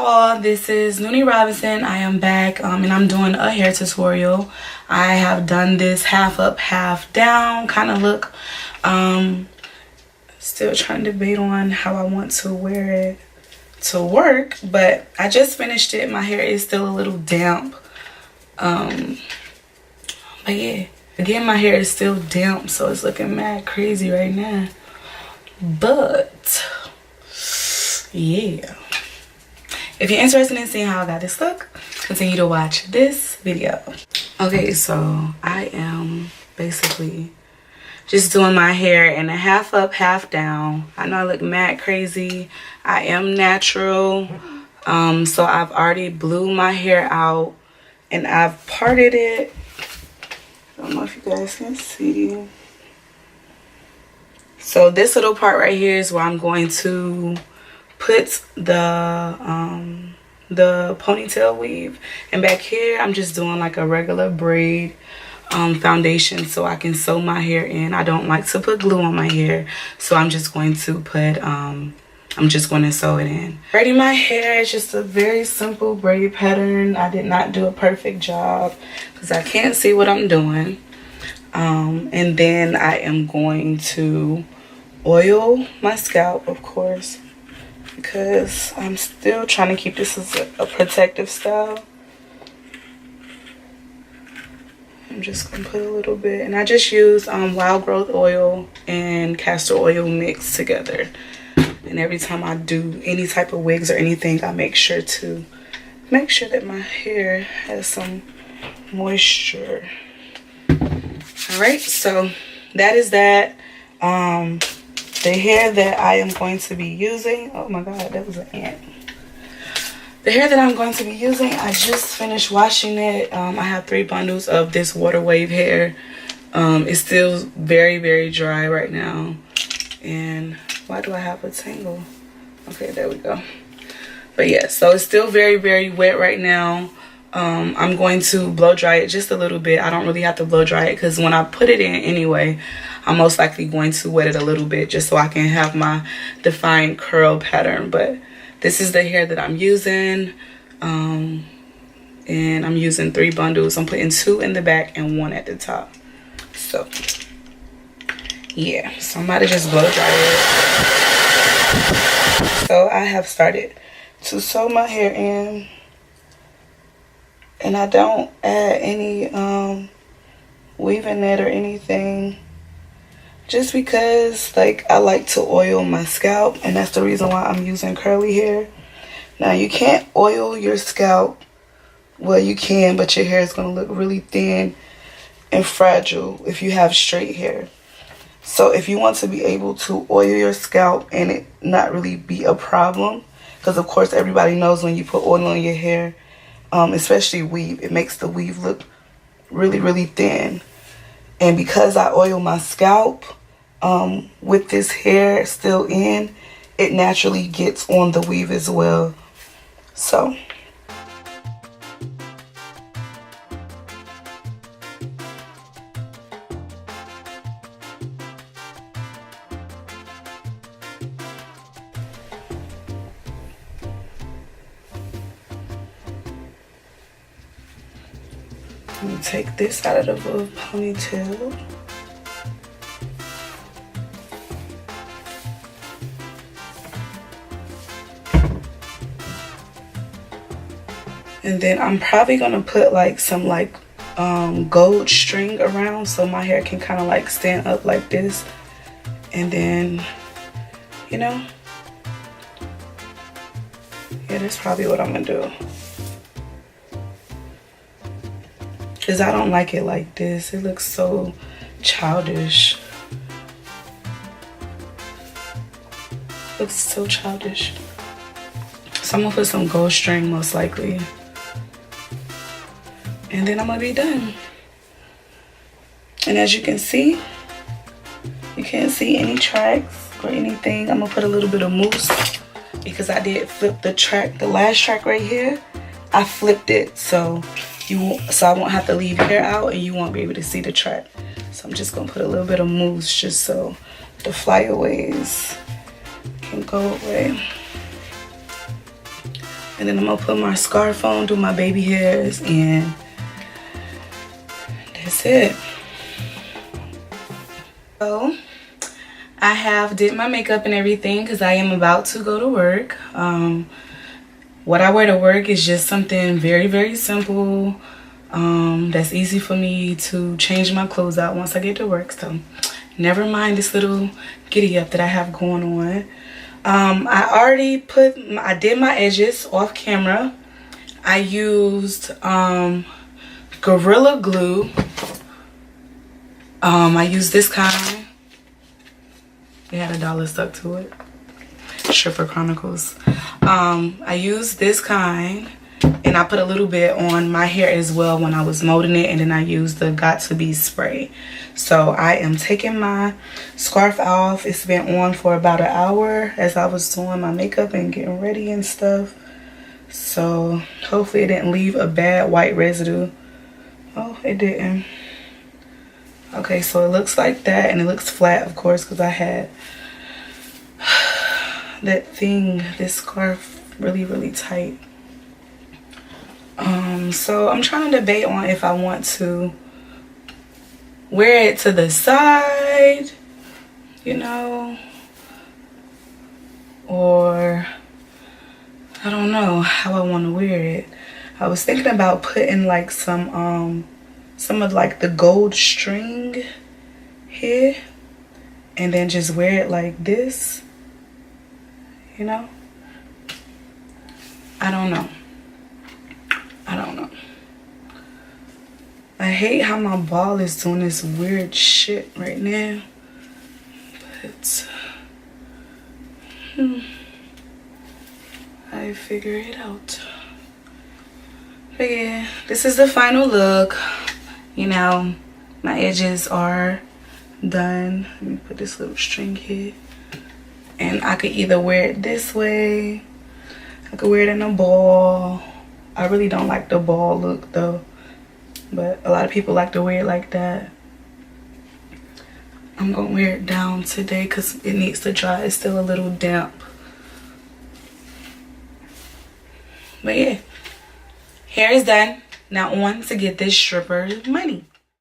y'all, this is Noonie Robinson. I am back and I'm doing a hair tutorial. I have done this half up, half down kind of look. Still trying to debate on how I want to wear it to work, but I just finished it. My hair is still a little damp. But yeah, again, my hair is still damp, so it's looking mad crazy right now. But yeah, if you're interested in seeing how I got this look, continue to watch this video. Okay, so I am basically just doing my hair in a half up, half down. I know I look mad crazy. I am natural. So I've already blew my hair out and I've parted it. I don't know if you guys can see. So this little part right here is where I'm going to put the ponytail weave, and back here I'm just doing like a regular braid foundation so I can sew my hair in. I don't like to put glue on my hair, so I'm just going to put I'm just going to sew it in. Braiding my hair is just a very simple braid pattern. I did not do a perfect job because I can't see what I'm doing. And then I am going to oil my scalp, of course, because I'm still trying to keep this as a protective style. I'm just gonna put a little bit, and I just use wild growth oil and castor oil mixed together. And every time I do any type of wigs or anything, I make sure that my hair has some moisture. All right, so that is that. The hair that I am going to be using, oh my god, that was an ant. The hair that I'm going to be using, I just finished washing it. I have 3 bundles of this water wave hair. It's still very, very dry right now. And why do I have a tangle? Okay, there we go. But yeah, so it's still very, very wet right now. I'm going to blow dry it just a little bit. I don't really have to blow dry it because when I put it in anyway, I'm most likely going to wet it a little bit just so I can have my defined curl pattern. But this is the hair that I'm using. And I'm using 3 bundles. I'm putting 2 in the back and 1 at the top. So yeah, so I'm about to just blow dry it. So I have started to sew my hair in. And I don't add any weaving net or anything, just because like I like to oil my scalp, and that's the reason why I'm using curly hair. Now you can't oil your scalp. Well, you can, but your hair is going to look really thin and fragile if you have straight hair. So if you want to be able to oil your scalp and it not really be a problem, because of course everybody knows when you put oil on your hair, especially weave, it makes the weave look really, really thin. And because I oil my scalp with this hair still in, it naturally gets on the weave as well. So let me take this out of the ponytail. And then I'm probably gonna put like some gold string around so my hair can kind of like stand up like this. And then, you know, yeah, that's probably what I'm gonna do. Because I don't like it like this. It looks so childish. Looks so childish. So I'm gonna put some gold string most likely. And then I'm gonna be done. And as you can see, you can't see any tracks or anything. I'm gonna put a little bit of mousse because I did flip the track, the last track right here. I flipped it so I won't have to leave hair out and you won't be able to see the track. So I'm just gonna put a little bit of mousse just so the flyaways can go away. And then I'm gonna put my scarf on, do my baby hairs, and that's it. So I have did my makeup and everything because I am about to go to work. What I wear to work is just something very, very simple. That's easy for me to change my clothes out once I get to work. So never mind this little giddy up that I have going on. I did my edges off camera. I used Gorilla Glue. I used this kind. It had $1 stuck to it. Stripper Chronicles. I used this kind, and I put a little bit on my hair as well when I was molding it, and then I used the Got To Be spray. So I am taking my scarf off. It's been on for about an hour as I was doing my makeup and getting ready and stuff. So hopefully it didn't leave a bad white residue. Oh, it didn't. Okay, so it looks like that, and it looks flat, of course, because I had this scarf really, really tight. So I'm trying to debate on if I want to wear it to the side, you know, or I don't know how I want to wear it. I was thinking about putting like some of like the gold string here and then just wear it like this, you know. I don't know. I hate how my ball is doing this weird shit right now, but I figure it out. But yeah, this is the final look. You know, my edges are done. Let me put this little string here. And I could either wear it this way. I could wear it in a ball. I really don't like the ball look though. But a lot of people like to wear it like that. I'm gonna wear it down today because it needs to dry. It's still a little damp. But yeah, hair is done. Now on to get this stripper money.